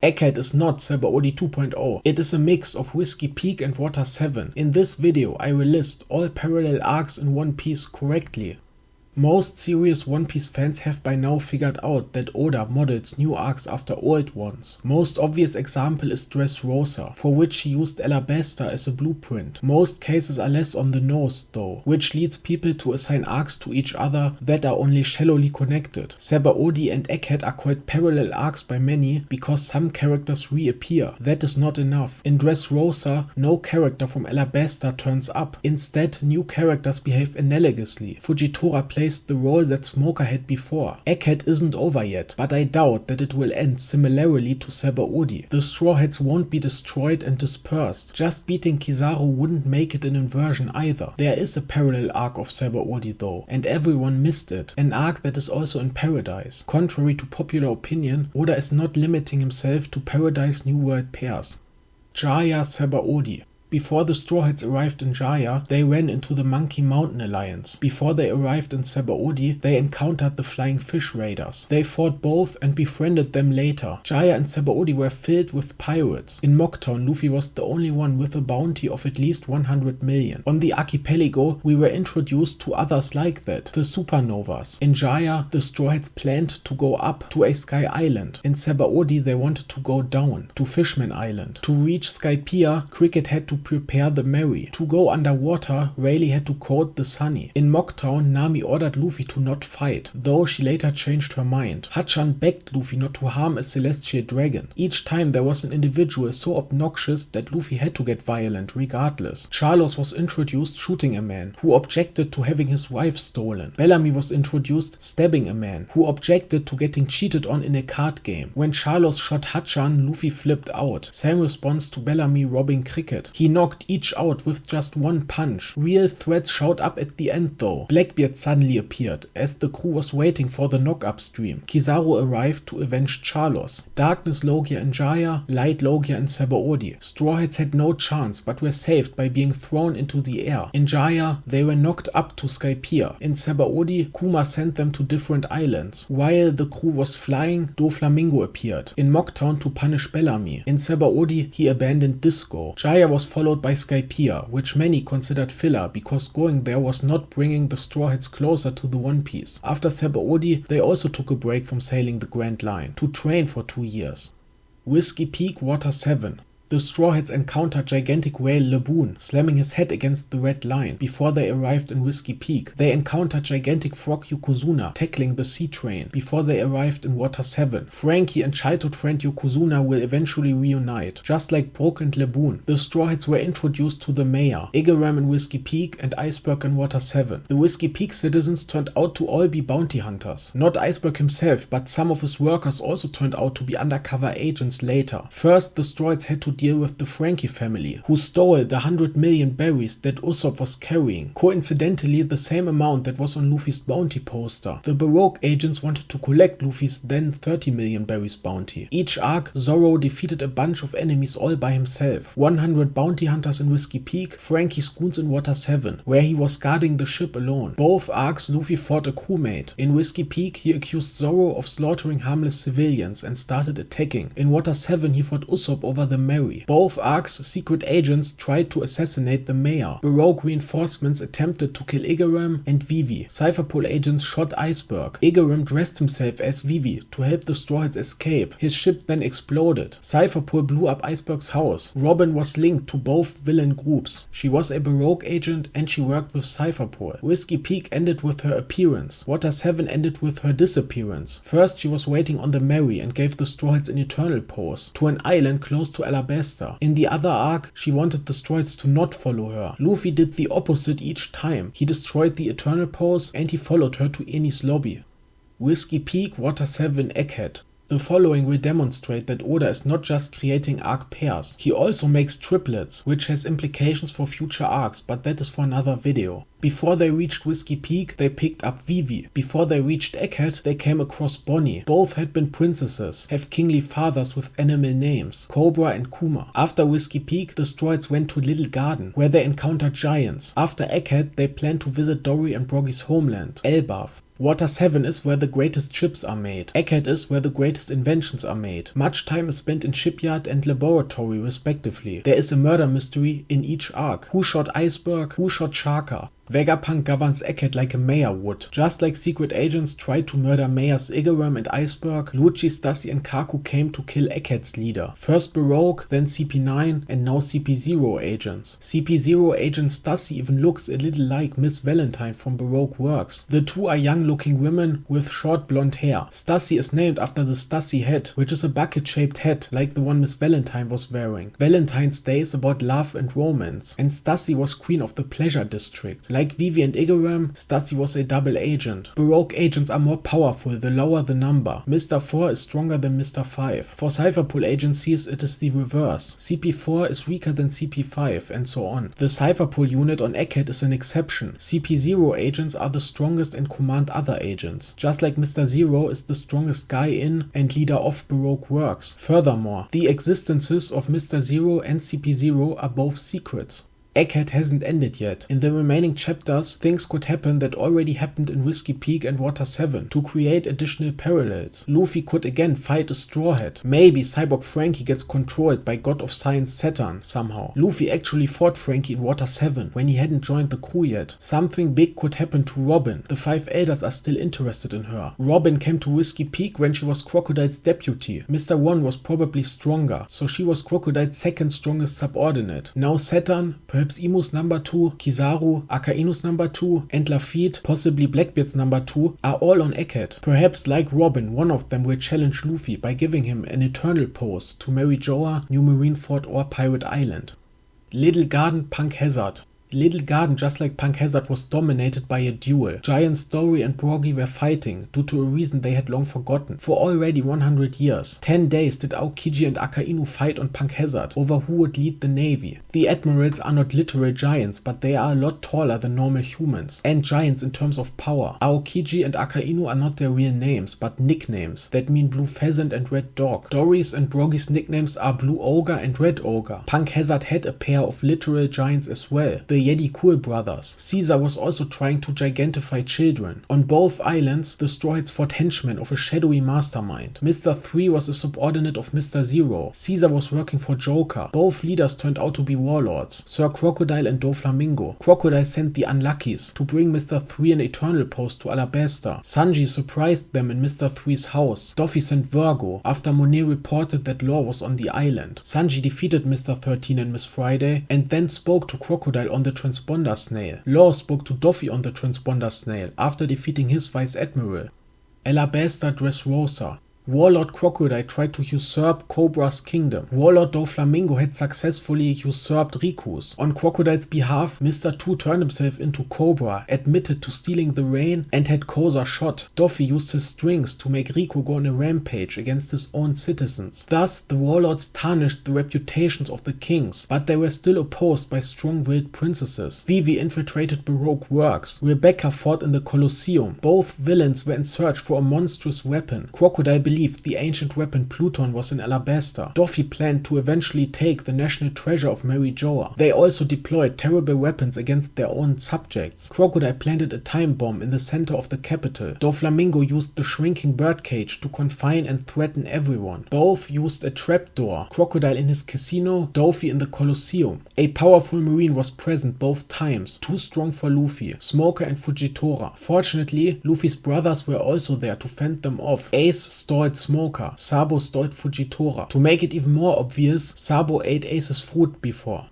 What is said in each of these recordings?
Egghead is not Sabaody 2.0, it is a mix of Whisky Peak and Water 7. In this video I will list all parallel arcs in One Piece correctly. Most serious One Piece fans have by now figured out that Oda models new arcs after old ones. Most obvious example is Dressrosa, for which he used Alabasta as a blueprint. Most cases are less on the nose though, which leads people to assign arcs to each other that are only shallowly connected. Sabaody and Egghead are called parallel arcs by many because some characters reappear. That is not enough. In Dressrosa, no character from Alabasta turns up. Instead, new characters behave analogously. Fujitora plays the role that Smoker had before. Egghead isn't over yet, but I doubt that it will end similarly to Sabaody. The Straw Hats won't be destroyed and dispersed. Just beating Kizaru wouldn't make it an inversion either. There is a parallel arc of Sabaody though, and everyone missed it. An arc that is also in Paradise. Contrary to popular opinion, Oda is not limiting himself to Paradise New World pairs. Jaya Sabaody. Before the Straw Hats arrived in Jaya, they ran into the Monkey Mountain Alliance. Before they arrived in Sabaody, they encountered the Flying Fish Raiders. They fought both and befriended them later. Jaya and Sabaody were filled with pirates. In Mocktown, Luffy was the only one with a bounty of at least 100 million. On the archipelago, we were introduced to others like that, the Supernovas. In Jaya, the Straw Hats planned to go up to a Sky Island. In Sabaody, they wanted to go down, to Fishman Island. To reach Skypiea, Cricket had to prepare the Mary. To go underwater, Rayleigh had to coat the Sunny. In Mocktown, Nami ordered Luffy to not fight, though she later changed her mind. Hachan begged Luffy not to harm a celestial dragon. Each time there was an individual so obnoxious that Luffy had to get violent regardless. Charlos was introduced shooting a man, who objected to having his wife stolen. Bellamy was introduced stabbing a man, who objected to getting cheated on in a card game. When Charlos shot Hachan, Luffy flipped out. Same response to Bellamy robbing Cricket. He knocked each out with just one punch. Real threats showed up at the end though. Blackbeard suddenly appeared, as the crew was waiting for the knock-up stream. Kizaru arrived to avenge Charlos. Darkness Logia in Jaya, Light Logia in Sabaody. Straw Hats had no chance, but were saved by being thrown into the air. In Jaya, they were knocked up to Skypiea. In Sabaody, Kuma sent them to different islands. While the crew was flying, Doflamingo appeared. In Mocktown to punish Bellamy. In Sabaody, he abandoned Disco. Jaya was followed by Skypiea, which many considered filler because going there was not bringing the Straw Hats closer to the One Piece. After Sabaody, they also took a break from sailing the Grand Line to train for 2 years. Whisky Peak Water 7. The Straw Hats encountered gigantic whale Laboon, slamming his head against the red line. Before they arrived in Whisky Peak, they encountered gigantic frog Yokozuna, tackling the sea train. Before they arrived in Water 7, Frankie and childhood friend Yokozuna will eventually reunite. Just like Brook and Laboon, the Straw Hats were introduced to the mayor, Igaram in Whisky Peak and Iceberg in Water 7. The Whisky Peak citizens turned out to all be bounty hunters. Not Iceberg himself, but some of his workers also turned out to be undercover agents later. First, the Straw Hats had to deal with the Frankie family, who stole the 100 million berries that Usopp was carrying, coincidentally the same amount that was on Luffy's bounty poster. The Baroque agents wanted to collect Luffy's then 30 million berries bounty. Each arc, Zoro defeated a bunch of enemies all by himself. 100 bounty hunters in Whisky Peak, Frankie's goons in Water 7, where he was guarding the ship alone. Both arcs, Luffy fought a crewmate. In Whisky Peak, he accused Zoro of slaughtering harmless civilians and started attacking. In Water 7, he fought Usopp over the Mary. Both arcs, secret agents tried to assassinate the mayor. Baroque reinforcements attempted to kill Igaram and Vivi. Cypherpole agents shot Iceberg. Igaram dressed himself as Vivi to help the Straw Hats escape. His ship then exploded. Cypherpole blew up Iceberg's house. Robin was linked to both villain groups. She was a Baroque agent and she worked with Cypherpole. Whisky Peak ended with her appearance. Water 7 ended with her disappearance. First, she was waiting on the Mary and gave the Straw Hats an eternal pose to an island close to Alabasta. In the other arc, she wanted the Straw Hats to not follow her. Luffy did the opposite each time. He destroyed the Eternal Pose and he followed her to Eniess lobby. Whisky Peak Water 7 Egghead. The following will demonstrate that Oda is not just creating arc pairs. He also makes triplets, which has implications for future arcs, but that is for another video. Before they reached Whisky Peak, they picked up Vivi. Before they reached Egghead, they came across Bonnie. Both had been princesses, have kingly fathers with animal names, Cobra and Kuma. After Whisky Peak, the Straw Hats went to Little Garden, where they encountered giants. After Egghead, they planned to visit Dory and Broggy's homeland, Elbaf. Water 7 is where the greatest ships are made. Egghead is where the greatest inventions are made. Much time is spent in shipyard and laboratory respectively. There is a murder mystery in each arc. Who shot Iceberg? Who shot Shaka? Vegapunk governs Egghead like a mayor would. Just like secret agents tried to murder mayors Iggerworm and Iceberg, Lucci, Stassi and Kaku came to kill Egghead's leader. First Baroque, then CP9 and now CP0 agents. CP0 agent Stassi even looks a little like Miss Valentine from Baroque Works. The two are young looking women with short blonde hair. Stassi is named after the Stassi head, which is a bucket shaped hat like the one Miss Valentine was wearing. Valentine's Day is about love and romance, and Stassi was queen of the pleasure district. Like Vivi and Iggerworm, Stassi was a double agent. Baroque agents are more powerful the lower the number. Mr. 4 is stronger than Mr. 5. For Cypherpool agencies it is the reverse. CP4 is weaker than CP5 and so on. The Cypherpool unit on Egghead is an exception. CP0 agents are the strongest and command other agents. Just like Mr. 0 is the strongest guy in and leader of Baroque Works. Furthermore, the existences of Mr. 0 and CP0 are both secrets. Egghead hasn't ended yet. In the remaining chapters, things could happen that already happened in Whisky Peak and Water 7 to create additional parallels. Luffy could again fight a Straw Hat. Maybe Cyborg Frankie gets controlled by God of Science Saturn somehow. Luffy actually fought Frankie in Water 7 when he hadn't joined the crew yet. Something big could happen to Robin. The 5 elders are still interested in her. Robin came to Whisky Peak when she was Crocodile's deputy. Mr. 1 was probably stronger, so she was Crocodile's second strongest subordinate. Now Saturn, perhaps Imu's number 2, Kizaru, Akainu's number 2, and Lafitte, possibly Blackbeard's number 2, are all on Egghead. Perhaps like Robin, one of them will challenge Luffy by giving him an eternal pose to marry Joa, New Marineford or Pirate Island. Little Garden Punk Hazard. Little Garden, just like Punk Hazard, was dominated by a duel. Giant Story and Broggy were fighting, due to a reason they had long forgotten, for already 100 years. 10 days did Aokiji and Akainu fight on Punk Hazard, over who would lead the navy. The admirals are not literal giants, but they are a lot taller than normal humans, and giants in terms of power. Aokiji and Akainu are not their real names, but nicknames, that mean Blue Pheasant and Red Dog. Dory's and Broggy's nicknames are Blue Ogre and Red Ogre. Punk Hazard had a pair of literal giants as well, the Yeti Cool brothers. Caesar was also trying to gigantify children. On both islands, the Straw Hats fought henchmen of a shadowy mastermind. Mr. 3 was a subordinate of Mr. 0. Caesar was working for Joker. Both leaders turned out to be warlords, Sir Crocodile and Doflamingo. Crocodile sent the Unluckies to bring Mr. 3 an eternal post to Alabasta. Sanji surprised them in Mr. 3's house. Doffy sent Virgo after Monet reported that Law was on the island. Sanji defeated Mr. 13 and Miss Friday and then spoke to Crocodile on the transponder snail. Law spoke to Doffy on the transponder snail after defeating his vice admiral. Alabasta Dressrosa. Warlord Crocodile tried to usurp Cobra's kingdom. Warlord Doflamingo had successfully usurped Riku's. On Crocodile's behalf, Mr. 2 turned himself into Cobra, admitted to stealing the rain, and had Koza shot. Doffy used his strings to make Riku go on a rampage against his own citizens. Thus, the warlords tarnished the reputations of the kings, but they were still opposed by strong-willed princesses. Vivi infiltrated Baroque Works. Rebecca fought in the Colosseum. Both villains were in search for a monstrous weapon. Crocodile believed the ancient weapon Pluton was in Alabasta. Doffy planned to eventually take the national treasure of Mary Joa. They also deployed terrible weapons against their own subjects. Crocodile planted a time bomb in the center of the capital. Doflamingo used the shrinking birdcage to confine and threaten everyone. Both used a trapdoor. Crocodile in his casino, Doffy in the Colosseum. A powerful marine was present both times, too strong for Luffy, Smoker and Fujitora. Fortunately, Luffy's brothers were also there to fend them off. Ace stalled Smoker, Sabo stalled Fujitora. To make it even more obvious, Sabo ate Ace's fruit before.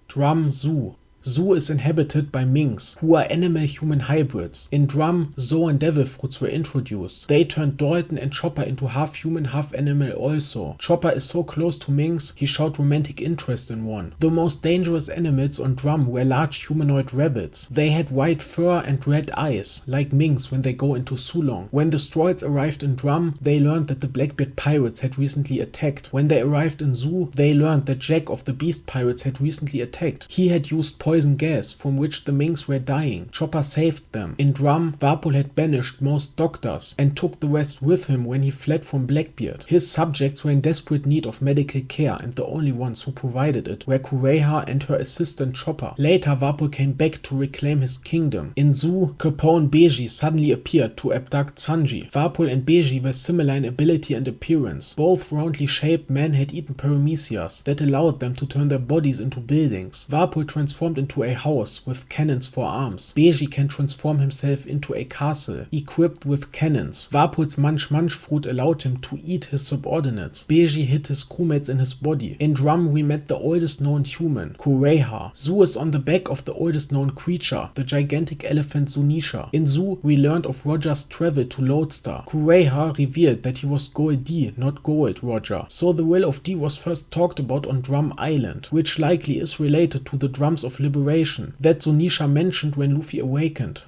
Drum Zoo. Zoo is inhabited by minks, who are animal-human hybrids. In Drum, Zoo and Devil Fruits were introduced. They turned Dalton and Chopper into half-human, half-animal also. Chopper is so close to minks, he showed romantic interest in one. The most dangerous animals on Drum were large humanoid rabbits. They had white fur and red eyes, like minks when they go into Sulong. When the Straw Hats arrived in Drum, they learned that the Blackbeard pirates had recently attacked. When they arrived in Zoo, they learned that Jack of the Beast Pirates had recently attacked. He had used poison poison gas from which the minks were dying. Chopper saved them. In Drum, Warpol had banished most doctors and took the rest with him when he fled from Blackbeard. His subjects were in desperate need of medical care, and the only ones who provided it were Kureha and her assistant Chopper. Later, Warpol came back to reclaim his kingdom. In Zoo, Capone Beji suddenly appeared to abduct Sanji. Warpol and Beji were similar in ability and appearance. Both roundly shaped men had eaten paramecias that allowed them to turn their bodies into buildings. Warpol transformed into a house with cannons for arms. Beji can transform himself into a castle equipped with cannons. Warpol's Munch Munch fruit allowed him to eat his subordinates. Beji hid his crewmates in his body. In Drum, we met the oldest known human, Kureha. Zoo is on the back of the oldest known creature, the gigantic elephant Zunisha. In Zoo, we learned of Roger's travel to Lodestar. Kureha revealed that he was Gold D, not Gold Roger. So the will of D was first talked about on Drum Island, which likely is related to the Drums of Liberation that Zunisha mentioned when Luffy awakened.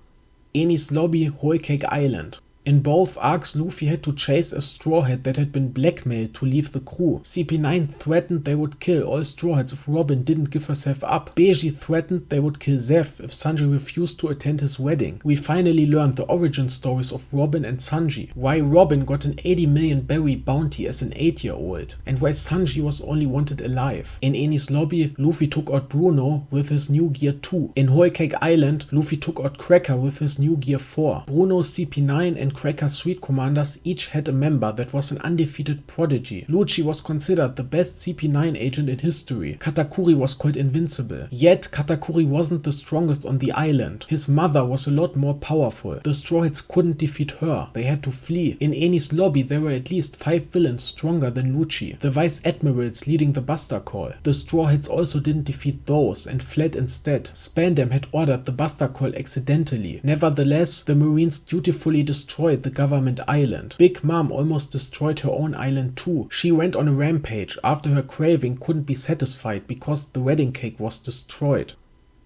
Eniess Lobby, Wholecake Island. In both arcs, Luffy had to chase a Straw Hat that had been blackmailed to leave the crew. CP9 threatened they would kill all Straw Hats if Robin didn't give herself up. Beji threatened they would kill Zeff if Sanji refused to attend his wedding. We finally learned the origin stories of Robin and Sanji, why Robin got an 80 million berry bounty as an 8-year-old, and why Sanji was only wanted alive. In Eniess Lobby, Luffy took out Bruno with his new gear 2. In Wholecake Island, Luffy took out Cracker with his new gear 4. Bruno's CP9 and Cracker's Suite commanders each had a member that was an undefeated prodigy. Lucci was considered the best CP9 agent in history. Katakuri was called invincible. Yet Katakuri wasn't the strongest on the island. His mother was a lot more powerful. The Straw Hats couldn't defeat her. They had to flee. In Eniess Lobby, there were at least 5 villains stronger than Lucci. The Vice Admirals leading the Buster Call. The Straw Hats also didn't defeat those and fled instead. Spandam had ordered the Buster Call accidentally. Nevertheless, the Marines dutifully destroyed the government island. Big Mom almost destroyed her own island too. She went on a rampage after her craving couldn't be satisfied because the wedding cake was destroyed.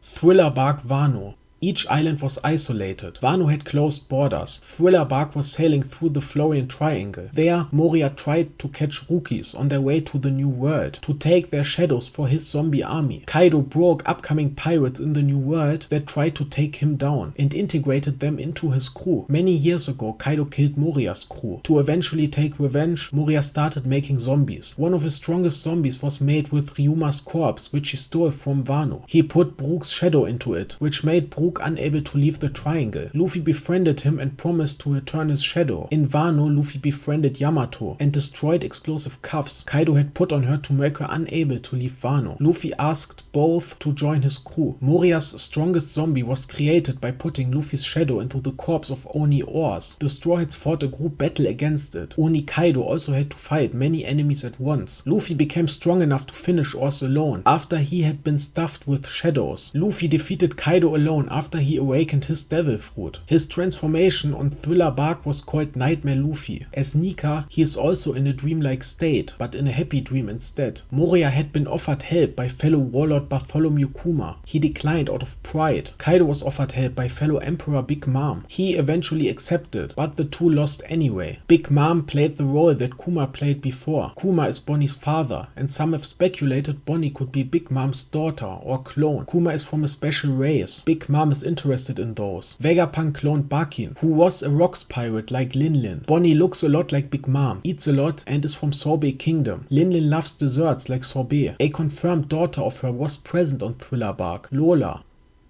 Thrillerbark Wano. Each island was isolated. Wano had closed borders. Thrillerbark was sailing through the Florian Triangle. There, Moria tried to catch rookies on their way to the New World, to take their shadows for his zombie army. Kaido broke upcoming pirates in the New World that tried to take him down, and integrated them into his crew. Many years ago, Kaido killed Moria's crew. To eventually take revenge, Moria started making zombies. One of his strongest zombies was made with Ryuma's corpse, which he stole from Wano. He put Brook's shadow into it, which made Brook unable to leave the triangle. Luffy befriended him and promised to return his shadow. In Wano, Luffy befriended Yamato and destroyed explosive cuffs Kaido had put on her to make her unable to leave Wano. Luffy asked both to join his crew. Moria's strongest zombie was created by putting Luffy's shadow into the corpse of Oni Oars. The Straw Hats fought a group battle against it. Oni Kaido also had to fight many enemies at once. Luffy became strong enough to finish Oars alone after he had been stuffed with shadows. Luffy defeated Kaido alone after he awakened his devil fruit. His transformation on Thrillerbark was called Nightmare Luffy. As Nika, he is also in a dreamlike state, but in a happy dream instead. Moria had been offered help by fellow warlord Bartholomew Kuma. He declined out of pride. Kaido was offered help by fellow Emperor Big Mom. He eventually accepted, but the two lost anyway. Big Mom played the role that Kuma played before. Kuma is Bonnie's father, and some have speculated Bonnie could be Big Mom's daughter or clone. Kuma is from a special race. Big Mom is interested in those. Vegapunk cloned Bakin, who was a rocks pirate like Linlin. Bonnie looks a lot like Big Mom, eats a lot, and is from Sorbet Kingdom. Linlin loves desserts like sorbet. A confirmed daughter of her was present on Thrillerbark, Lola.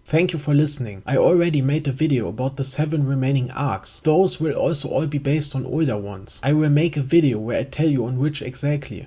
Thank you for listening. I already made a video about the 7 remaining arcs. Those will also all be based on older ones. I will make a video where I tell you on which exactly.